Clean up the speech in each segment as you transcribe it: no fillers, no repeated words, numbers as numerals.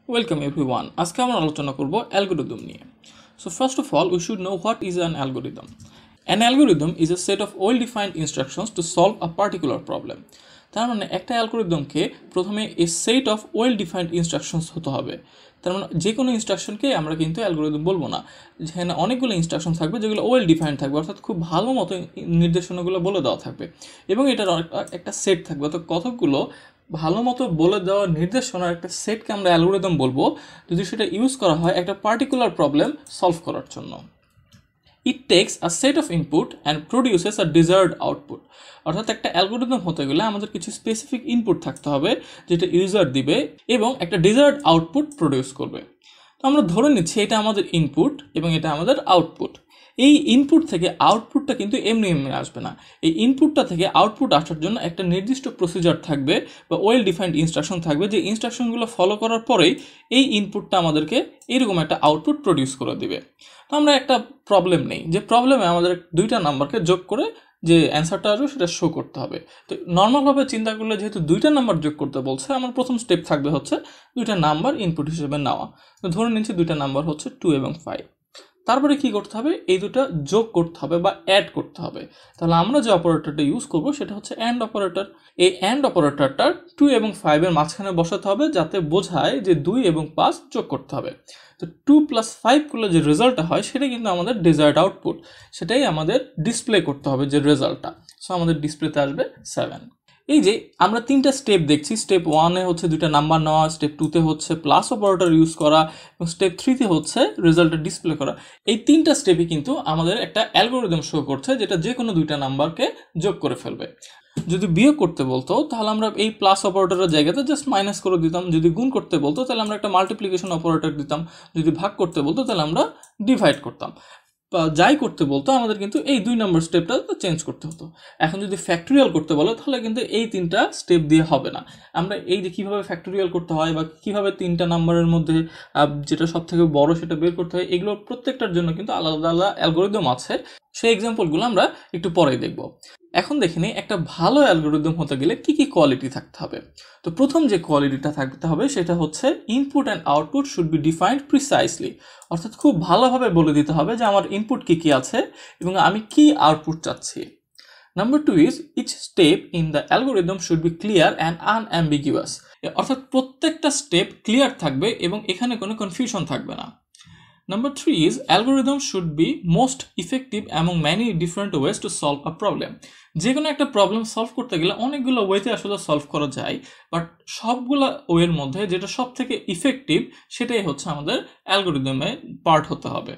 Welcome everyone. আজকে আমরা আলোচনা করব অ্যালগরিদম নিয়ে। So first of all, we should know what is an algorithm. An algorithm is a set of well-defined instructions to solve a particular problem. তার মানে একটা অ্যালগরিদমকে প্রথমে a set of well-defined instructions হতে হবে। তার মানে যে কোনো ইনস্ট্রাকশনকে আমরা কিন্তু অ্যালগরিদম বলবো না। যেখানে অনেকগুলো ইনস্ট্রাকশন থাকবে যেগুলো ওয়েল ডিফাইন্ড থাকবে, অর্থাৎ খুব ভালো মতো নির্দেশনাগুলো বলে দেওয়া থাকবে এবং এটার একটা সেট থাকবে, অর্থাৎ কতগুলো ভালো মতো বলে দেওয়া নির্দেশনার একটা সেটকে আমরা অ্যালগরিদম বলবো যদি সেটা ইউজ করা হয় একটা পার্টিকুলার প্রবলেম সলভ করার জন্য। It takes a set of input and produces a desired output. অর্থাৎ একটা অ্যালগরিদম হতে গেলে আমাদের কিছু স্পেসিফিক ইনপুট থাকতে হবে যেটা ইউজার দিবে এবং একটা ডিজায়ার্ড আউটপুট প্রডিউস করবে। তো আমরা ধরে নিচ্ছি এটা আমাদের ইনপুট এবং এটা আমাদের আউটপুট। এই ইনপুট থেকে আউটপুটটা কিন্তু এমনি এমনি আসবে না। এই ইনপুটটা থেকে আউটপুট আসার জন্য একটা নির্দিষ্ট প্রসিজার থাকবে বা ওয়েল ডিফাইন্ড ইনস্ট্রাকশন থাকবে, যে ইনস্ট্রাকশনগুলো ফলো করার পরেই এই ইনপুটটা আমাদেরকে এরকম একটা আউটপুট প্রডিউস করে দিবে। তো আমরা একটা প্রবলেম নেই, যে প্রবলেমে আমাদের দুইটা নাম্বারকে যোগ করে যে অ্যান্সারটা আসবে সেটা শো করতে হবে। তো নর্মালভাবে চিন্তা করলে যেহেতু দুইটা নাম্বার যোগ করতে বলছে, আমার প্রথম স্টেপ থাকবে হচ্ছে দুইটা নাম্বার ইনপুট হিসেবে নেওয়া। তো ধরে নিচ্ছি দুইটা নাম্বার হচ্ছে 2 এবং 5। তারপরে কি করতে হবে, এই দুটো যোগ করতে হবে বা অ্যাড করতে হবে। তাহলে আমরা যে অপারেটরটা ইউজ করব সেটা হচ্ছে অ্যান্ড অপারেটর। এই অ্যান্ড অপারেটরটা 2 এবং 5 এর মাঝখানে বসাতে হবে যাতে বোঝায় যে 2 এবং 5 যোগ করতে হবে। তো 2 + 5 করলে যে রেজাল্টটা হয় সেটা কিন্তু আমাদের ডিজায়ার্ড আউটপুট, সেটাই আমাদের ডিসপ্লে করতে হবে যে রেজাল্টটা। সো আমাদের ডিসপ্লেতে আসবে 7। এই যে আমরা তিনটা স্টেপ দেখছি, স্টেপ 1-এ হচ্ছে দুইটা নাম্বার নেওয়া, স্টেপ 2-তে হচ্ছে প্লাস অপারেটর ইউজ করা এবং স্টেপ 3-তে হচ্ছে রেজাল্টটা ডিসপ্লে করা। এই তিনটা স্টেপই কিন্তু আমাদের একটা অ্যালগরিদম শো করছে যেটা যে কোনো দুইটা নাম্বারকে যোগ করে ফেলবে। যদি বিয়োগ করতে বলতো তাহলে আমরা এই প্লাস অপারেটরের জায়গাতে জাস্ট মাইনাস করে দিতাম, যদি গুণ করতে বলতো তাহলে আমরা একটা মাল্টিপ্লিকেশন অপারেটর দিতাম, যদি ভাগ করতে বলতো তাহলে আমরা ডিভাইড করতাম। যাই করতে বলতো আমাদের কিন্তু এই 2 নম্বর স্টেপটা চেঞ্জ করতে হতো। এখন যদি ফ্যাক্টোরিয়াল করতে বলো তাহলে কিন্তু এই তিনটা স্টেপ দিয়ে হবে না। আমরা এই যে কীভাবে ফ্যাক্টোরিয়াল করতে হয় বা কীভাবে তিনটা নাম্বারের মধ্যে যেটা সব থেকে বড় সেটা বের করতে হয়, এগুলো প্রত্যেকটার জন্য কিন্তু আলাদা আলাদা অ্যালগরিদম আছে। সেই এক্সাম্পলগুলো আমরা একটু পরেই দেখব। এখন দেখে নিই একটা ভালো অ্যালগরিদম হতে গেলে কী কী কোয়ালিটি থাকতে হবে। তো প্রথম যে কোয়ালিটিটা থাকতে হবে সেটা হচ্ছে input and output should be defined precisely. অর্থাৎ খুব ভালোভাবে বলে দিতে হবে যে আমার ইনপুট কী কী আছে এবং আমি কি আউটপুট চাচ্ছি। Number 2 is each step in the algorithm should be clear and unambiguous. অর্থাৎ প্রত্যেকটা স্টেপ ক্লিয়ার থাকবে এবং এখানে কোনো কনফিউশন থাকবে না। Number 3 is algorithm should be most effective among many different ways to solve a problem. যে কোনো একটা প্রবলেম সলভ করতে গেলে অনেকগুলো ওয়েতে আসলে সলভ করা যায়, বাট সবগুলো ওয়ের মধ্যে যেটা সব থেকে ইফেক্টিভ সেটাই হচ্ছে আমাদের অ্যালগরিদমে পার্ট হতে হবে।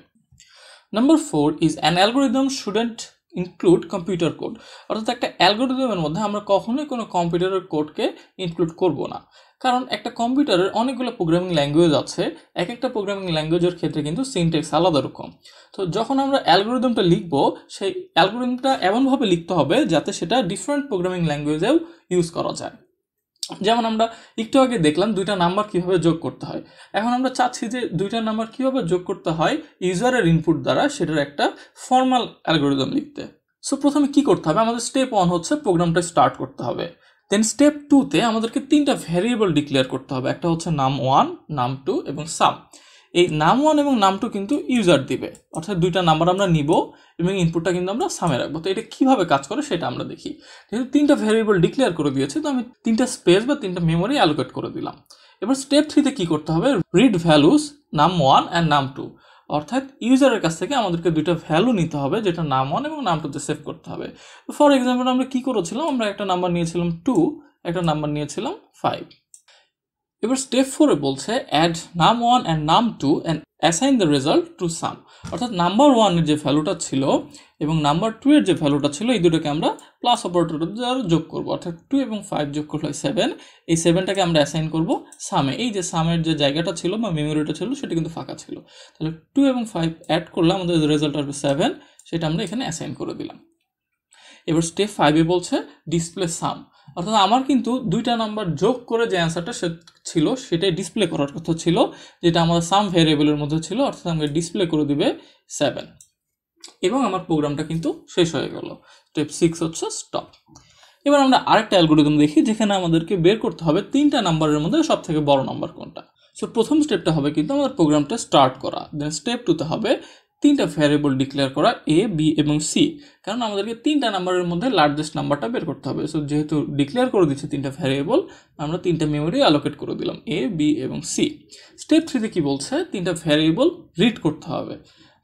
Number 4 is an algorithm shouldn't include computer code. অর্থাৎ একটা অ্যালগরিদমের মধ্যে আমরা কখনোই কোনো কম্পিউটারের কোডকে ইনক্লুড করব না, কারণ একটা কম্পিউটারের অনেকগুলো প্রোগ্রামিং ল্যাঙ্গুয়েজ আছে, এক একটা প্রোগ্রামিং ল্যাঙ্গুয়েজের ক্ষেত্রে কিন্তু সিনট্যাক্স আলাদা রকম। তো যখন আমরা অ্যালগরিদমটা লিখব সেই অ্যালগরিদমটা এমনভাবে লিখতে হবে যাতে সেটা ডিফারেন্ট প্রোগ্রামিং ল্যাঙ্গুয়েজেও ইউজ করা যায়। যেমন আমরা একটু আগে দেখলাম দুইটা নাম্বার কীভাবে যোগ করতে হয়, এখন আমরা চাচ্ছি যে দুইটা নাম্বার কীভাবে যোগ করতে হয় ইউজারের ইনপুট দ্বারা সেটার একটা ফর্মাল অ্যালগরিদম লিখতে। সো প্রথমে কি করতে হবে, আমাদের স্টেপ 1 হচ্ছে প্রোগ্রামটা স্টার্ট করতে হবে। দেন স্টেপ 2-তে আমাদেরকে তিনটা ভ্যারিয়েবল ডিক্লেয়ার করতে হবে, একটা হচ্ছে num1, num2 এবং সাম। এই num1 এবং num2 কিন্তু ইউজার দিবে, অর্থাৎ দুইটা নাম্বার আমরা নিব এবং ইনপুটটা কিন্তু আমরা সামে রাখবো। তো এটা কীভাবে কাজ করে সেটা আমরা দেখি। যেহেতু তিনটা ভ্যারিয়েবল ডিক্লেয়ার করে দিয়েছে তো আমি তিনটা স্পেস বা তিনটা মেমোরি অ্যালোকেট করে দিলাম। এবার স্টেপ 3-তে কী করতে হবে, read values num1 and num2। অর্থাৎ ইউজারের কাছ থেকে আমাদেরকে দুইটা ভ্যালু নিতে হবে যেটা num1 এবং num2-তে সেভ করতে হবে। ফর এক্সাম্পল আমরা কী করেছিলাম, আমরা একটা নাম্বার নিয়েছিলাম 2, একটা নাম্বার নিয়েছিলাম 5। এবার স্টেপ 4-এ বলছে add num1 and num2 and assign the result to sum. অর্থাৎ নাম্বার 1-এর যে ভ্যালুটা ছিল এবং নাম্বার 2-এর যে ভ্যালুটা ছিল এই দুটোকে আমরা প্লাস অপারেটর দ্বারা যোগ করবো, অর্থাৎ 2 এবং 5 যোগ করলে 7। এই 7টাকে আমরা অ্যাসাইন করব সামে। এই যে সামের যে জায়গাটা ছিল বা মেমোরিটা ছিল সেটা কিন্তু ফাঁকা ছিল, তাহলে 2 এবং 5 অ্যাড করলে আমাদের রেজাল্ট আসবে 7, সেটা আমরা এখানে অ্যাসাইন করে দিলাম। এবার স্টেপ 5-এ বলছে ডিসপ্লে সাম। অর্থাৎ আমার কিন্তু দুইটা নাম্বার যোগ করে যে অ্যান্সারটা ছিল সেটাই ডিসপ্লে করার কথা ছিল, যেটা আমাদের সাম ভ্যারিয়েবলের মধ্যে ছিল, অর্থাৎ আমাকে ডিসপ্লে করে দিবে 7 এবং আমার প্রোগ্রামটা কিন্তু শেষ হয়ে গেল। স্টেপ 6 হচ্ছে স্টপ। এবার আমরা আরেকটা অ্যালগরিদম দেখি যেখানে আমাদেরকে বের করতে হবে তিনটা নাম্বারের মধ্যে সব থেকে বড় নাম্বার কোনটা। সো প্রথম স্টেপটা হবে কিন্তু আমাদের প্রোগ্রামটা স্টার্ট করা, দেন স্টেপ 2তে হবে তিনটা ভ্যারিয়েবল ডিক্লেয়ার করা এ, বি এবং সি, কারণ আমাদেরকে তিনটা নাম্বারের মধ্যে লার্জেস্ট নাম্বারটা বের করতে হবে। সো যেহেতু ডিক্লেয়ার করে দিচ্ছে তিনটা ভ্যারিয়েবল, আমরা তিনটা মেমোরি অ্যালোকেট করে দিলাম এ, বি এবং সি। স্টেপ 3তে কি বলছে, তিনটা ভ্যারিয়েবল রিড করতে হবে।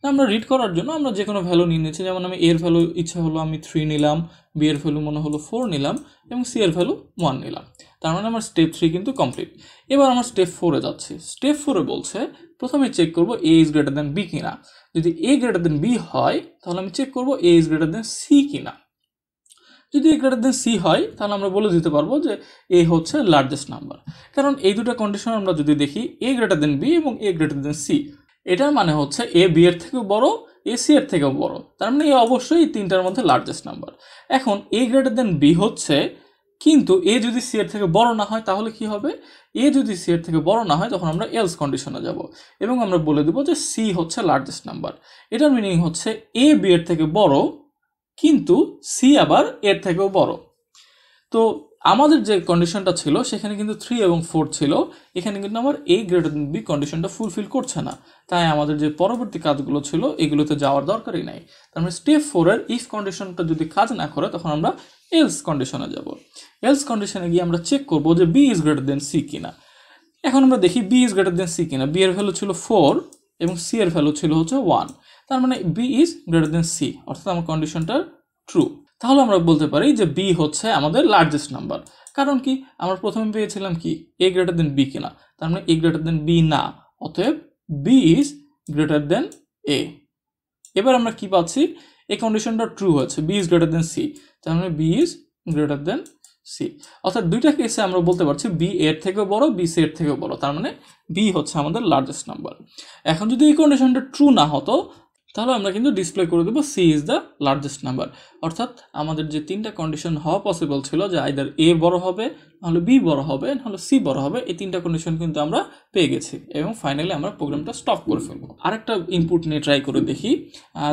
আমরা রিড করার জন্য আমরা যে কোনো ভ্যালু নিয়ে নিচ্ছি, যেমন আমি এর ভ্যালু ইচ্ছা হলো আমি 3 নিলাম, বি এর ভ্যালু মনে হলো 4 নিলাম এবং সি এর ভ্যালু 1 নিলাম। তার মানে আমার স্টেপ 3 কিন্তু কমপ্লিট। এবার আমার স্টেপ 4-এ যাচ্ছি। স্টেপ 4-এ বলছে প্রথমে চেক করব এ ইজ গ্রেটার দেন বি কিনা। যদি এ গ্রেটার দেন বি হয় তাহলে আমি চেক করব এ ইজ গ্রেটার দেন সি কিনা। যদি এ গ্রেটার দেন সি হয় তাহলে আমরা বলে দিতে পারবো যে এ হচ্ছে লার্জেস্ট নাম্বার, কারণ এই দুটো কন্ডিশন আমরা যদি দেখি এ গ্রেটার দেন বি এবং এ গ্রেটার দেন সি, এটার মানে হচ্ছে এ বি এর থেকেও বড়, এ সি এর থেকেও বড়, তার মানে এ অবশ্যই এই তিনটার মধ্যে লার্জেস্ট নাম্বার। এখন এ গ্রেটার দেন বি হচ্ছে, কিন্তু এ যদি সি এর থেকে বড় না হয় তাহলে কি হবে, এ যদি সি এর থেকে বড় না হয় তখন আমরা এলস কন্ডিশনে যাব এবং আমরা বলে দেবো যে সি হচ্ছে লার্জেস্ট নাম্বার। এটার মিনিং হচ্ছে এ বি এর থেকে বড় কিন্তু সি আবার এর থেকেও বড়। তো আমাদের যে কন্ডিশনটা ছিল সেখানে কিন্তু 3 এবং 4 ছিল, এখানে কিন্তু আমার এ গ্রেটার দেন বি কন্ডিশনটা ফুলফিল করছে না, তাই আমাদের যে পরবর্তী কাজগুলো ছিল এগুলোতে যাওয়ার দরকারই নাই। তার মানে স্টেপ 4-এর ইফ কন্ডিশনটা যদি কাজ না করে তখন আমরা এলস কন্ডিশনে যাব। এলস কন্ডিশনে গিয়ে আমরা চেক করব যে B is greater than C কিনা। এখন আমরা দেখি B is greater than C কিনা। বি এর ভ্যালু ছিল 4 এবং সি এর ভ্যালু ছিল হচ্ছে 1, তার মানে B is greater than C, অর্থাৎ আমার কন্ডিশনটা ট্রু। তাহলে আমরা বলতে পারি যে বি হচ্ছে আমাদের লার্জেস্ট নাম্বার, কারণ কি আমরা প্রথমে পেয়েছিলাম কি এ গ্রেটার দেন বি কিনা, তার মানে এ গ্রেটার দেন বি না, অতএব B is greater than A. এবার আমরা কি পাচ্ছি, এই কন্ডিশনটা ট্রু হচ্ছে, B is greater than C, তার মানে B is greater than C. অর্থাৎ দুইটা কেসে আমরা বলতে পারছি বি এর থেকেও বড়, বি সি এর থেকেও বড়, তার মানে বি হচ্ছে আমাদের লার্জেস্ট নাম্বার। এখন যদি এই কন্ডিশনটা ট্রু না হতো তাহলে আমরা কিন্তু ডিসপ্লে করে দেবো C is the largest number. অর্থাৎ আমাদের যে তিনটা কন্ডিশন হওয়া পসিবল ছিল যে আইদার এ বড় হবে, নাহলে বি বড় হবে, নাহলে সি বড় হবে, এই তিনটা কন্ডিশন কিন্তু আমরা পেয়ে গেছি এবং ফাইনালি আমরা প্রোগ্রামটা স্টপ করে ফেলবো। আরেকটা ইনপুট নিয়ে ট্রাই করে দেখি,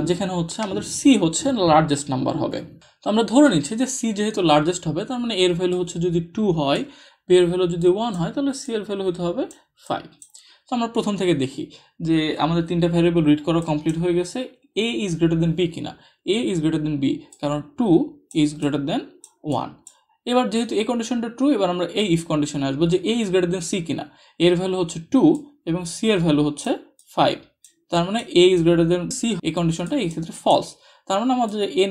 যেখানে হচ্ছে আমাদের সি হচ্ছে লার্জেস্ট নাম্বার হবে। তো আমরা ধরে নিচ্ছি যে সি যেহেতু লার্জেস্ট হবে, তার মানে এর ভ্যালু হচ্ছে যদি 2 হয়, বি এর ভ্যালু যদি 1 হয়, তাহলে সি এর ভ্যালু হতে হবে 5। তো আমরা প্রথম থেকে দেখি যে আমাদের তিনটা ভ্যারিয়েবল রিড করা কমপ্লিট হয়ে গেছে। এ ইজ গ্রেটার দেন বি কিনা, এ ইজ গ্রেটার দেন বি, কারণ 2 ইজ গ্রেটার দেন 1। এবার যেহেতু এই কন্ডিশনটা ট্রু, এবার আমরা এই ইফ কন্ডিশনে আসবো যে এ ইজ গ্রেটার দেন সি কিনা, এর ভ্যালু হচ্ছে 2 এবং সি এর ভ্যালু হচ্ছে 5, তার মানে এ ইজ গ্রেটার দেন সি, এই কন্ডিশনটা এই ক্ষেত্রে ফলস, তার মানে আমাদের যে এ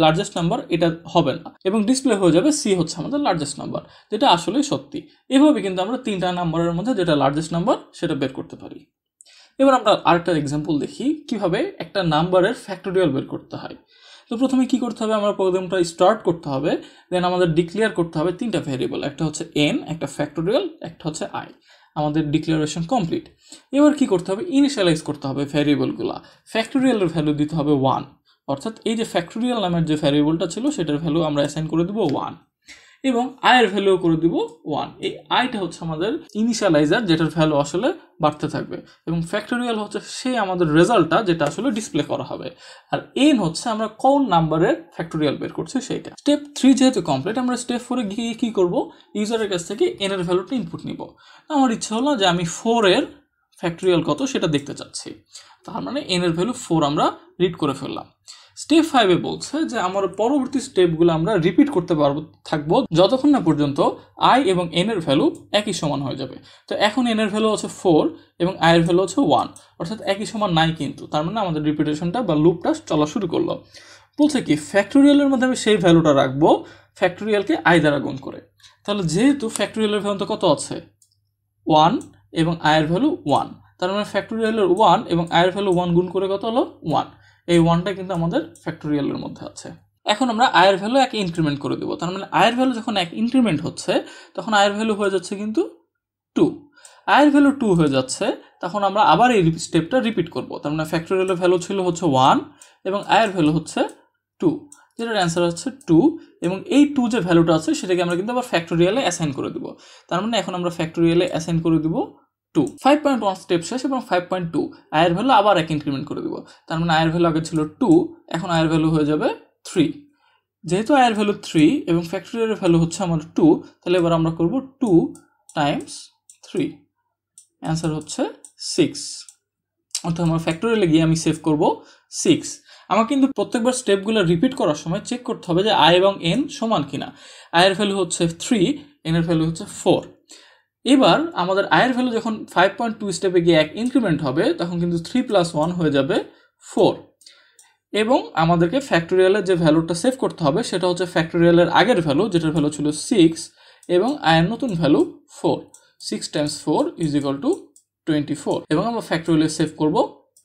লার্জেস্ট নাম্বার এটা হবে না এবং ডিসপ্লে হয়ে যাবে সি হচ্ছে আমাদের লার্জেস্ট নাম্বার, যেটা আসলেই সত্যি। এভাবে কিন্তু আমরা তিনটা নাম্বারের মধ্যে যেটা লার্জেস্ট নাম্বার সেটা বের করতে পারি। এবার আমরা আরেকটা এক্সাম্পল দেখি কিভাবে একটা নাম্বারের ফ্যাক্টোরিয়াল বের করতে হয়। তো প্রথমে কি করতে হবে, আমরা প্রোগ্রামটা স্টার্ট করতে হবে, দেন আমাদের ডিক্লেয়ার করতে হবে তিনটা ভ্যারিয়েবল, একটা হচ্ছে এন, একটা ফ্যাক্টোরিয়াল, একটা হচ্ছে আই। আমাদের ডিক্লারেশন কমপ্লিট। এবার কি করতে হবে, ইনিশিয়ালাইজ করতে হবে ভ্যারিয়েবলগুলো। ফ্যাক্টোরিয়ালের ভ্যালু দিতে হবে 1, অর্থাৎ এই যে ফ্যাক্টোরিয়াল নামের যে ভ্যারিয়েবলটা ছিল সেটার ভ্যালু আমরা অ্যাসাইন করে দেবো 1 এবং আয়ের ভ্যালু করে দিব 1। এই আইটা হচ্ছে আমাদের ইনিশিয়ালাইজার, যেটার ভ্যালু আসলে বাড়তে থাকবে, এবং ফ্যাক্টোরিয়াল হচ্ছে সেই আমাদের রেজাল্টটা যেটা আসলে ডিসপ্লে করা হবে, আর এন হচ্ছে আমরা কোন নাম্বারের ফ্যাক্টোরিয়াল বের করছি সেইটা। স্টেপ 3 যেহেতু কমপ্লিট, আমরা স্টেপ 4-এ গিয়ে কি করব, ইউজারের কাছ থেকে এন এর ভ্যালুটা ইনপুট নিব। আমার ইচ্ছা হলো যে আমি 4 এর ফ্যাক্টোরিয়াল কত সেটা দেখতে চাচ্ছি, তার মানে এন এর ভ্যালু 4 আমরা রিড করে ফেললাম। স্টেপ 5-এ বলছে যে আমার পরবর্তী স্টেপগুলো আমরা রিপিট করতে থাকবো যতক্ষণ না পর্যন্ত আই এবং এন এর ভ্যালু একই সমান হয়ে যাবে। তো এখন এন এর ভ্যালু হচ্ছে 4 এবং আই এর ভ্যালু হচ্ছে 1, অর্থাৎ একই সমান নাই, কিন্তু তার মানে আমাদের রিপিটেশনটা বা লুপটা চলা শুরু করলো। বলছে কি ফ্যাক্টোরিয়ালের মধ্যে আমি সেই ভ্যালুটা রাখবো ফ্যাক্টোরিয়ালকে আই দ্বারা গুণ করে। তাহলে যেহেতু ফ্যাক্টোরিয়ালের ভ্যালু তো কত আছে 1 এবং আই এর ভ্যালু 1, তার মানে ফ্যাক্টোরিয়ালের 1 এবং আই এর ভ্যালু 1 গুণ করে কত হলো 1। এই 1টা কিন্তু আমাদের ফ্যাক্টোরিয়ালের মধ্যে আছে। এখন আমরা আয়ের ভ্যালু এক ইনক্রিমেন্ট করে দেবো, তার মানে আয়ের ভ্যালু যখন এক ইনক্রিমেন্ট হচ্ছে তখন আয়ের ভ্যালু হয়ে যাচ্ছে কিন্তু 2। আয়ের ভ্যালু 2 হয়ে যাচ্ছে, তখন আমরা আবার এই স্টেপটা রিপিট করব। তার মানে ফ্যাক্টোরিয়ালের ভ্যালু ছিল হচ্ছে 1 এবং আয়ের ভ্যালু হচ্ছে 2, যেটার অ্যান্সার হচ্ছে 2, এবং এই 2 যে ভ্যালুটা আছে সেটাকে আমরা কিন্তু আবার ফ্যাক্টোরিয়ালে অ্যাসাইন করে দেবো। তার মানে এখন আমরা ফ্যাক্টোরিয়ালে অ্যাসাইন করে দেবো 2। 5.1 স্টেপ শেষ এবং 5.2 আয়ের ভ্যালু আবার এক ইনক্রিমেন্ট করে দেবো। তার মানে আয়ের ভ্যালু আগে ছিল 2, এখন আয়ের ভ্যালু হয়ে যাবে 3। যেহেতু আয়ের ভ্যালু 3 এবং ফ্যাক্টোরিয়ালের ভ্যালু হচ্ছে আমার 2, তাহলে এবার আমরা করব 2 টাইমস 3, অ্যান্সার হচ্ছে 6। অর্থাৎ আমার ফ্যাক্টোরিয়ালে গিয়ে আমি সেভ করব 6। আমার কিন্তু প্রত্যেকবার স্টেপগুলো রিপিট করার সময় চেক করতে হবে যে আই এবং এন সমান কিনা। আই এর ভ্যালু হচ্ছে 3, এন এর ভ্যালু হচ্ছে 4। এবার আমাদের আই এর ভ্যালু যখন 5.2 স্টেপে গিয়ে 1 ইনক্রিমেন্ট হবে তখন কিন্তু 3 + 1 হয়ে যাবে 4। এবং আমাদেরকে ফ্যাক্টোরিয়ালের যে ভ্যালুটা সেভ করতে হবে সেটা হচ্ছে ফ্যাক্টোরিয়ালের আগের ভ্যালু, যেটার ভ্যালু ছিল 6, এবং আই এর নতুন ভ্যালু 4। 6 × 4 = 24, এবং আমরা ফ্যাক্টোরিয়ালে সেভ করব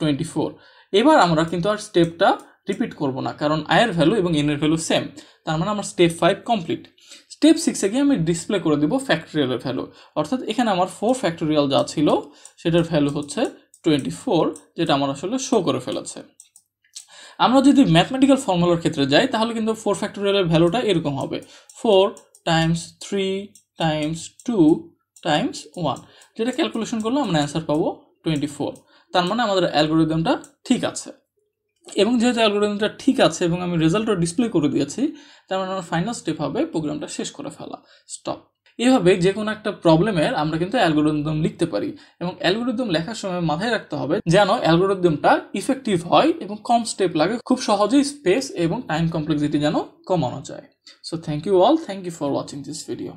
24। এবার আমরা কিন্তু আর স্টেপটা রিপিট করব না, কারণ আই এর ভ্যালু এবং এন এর ভ্যালু সেম। তার মানে আমার স্টেপ 5 কমপ্লিট। স্টেপ 6-এ গিয়ে আমি ডিসপ্লে করে দেব ফ্যাক্টোরিয়ালের ভ্যালু। অর্থাৎ এখানে আমার 4 ফ্যাক্টোরিয়াল যা ছিল সেটার ভ্যালু হচ্ছে 24, যেটা আমার আসলে শো করে ফেলেছে। আমরা যদি ম্যাথমেটিক্যাল ফর্মুলার ক্ষেত্রে যাই তাহলে কিন্তু 4 ফ্যাক্টোরিয়ালের ভ্যালুটা এরকম হবে 4 × 3 × 2 × 1, যেটা ক্যালকুলেশন করলে আমরা অ্যান্সার পাবো 24। তার মানে আমাদের অ্যালগোরিদমটা ঠিক আছে। এবং যেহেতু অ্যালগোরিদমটা ঠিক আছে এবং আমি রেজাল্টটা ডিসপ্লে করে দিয়েছি, তার মানে আমার ফাইনাল স্টেপ হবে প্রোগ্রামটা শেষ করে ফেলা, স্টপ। এভাবে যে কোনো একটা প্রবলেমের আমরা কিন্তু অ্যালগোরিদম লিখতে পারি, এবং অ্যালগোরিদম লেখার সময় মাথায় রাখতে হবে যেন অ্যালগোরিদমটা ইফেক্টিভ হয় এবং কম স্টেপ লাগে, খুব সহজেই স্পেস এবং টাইম কমপ্লেক্সিটি যেন কমানো যায়। So thank you all, thank you for watching this video.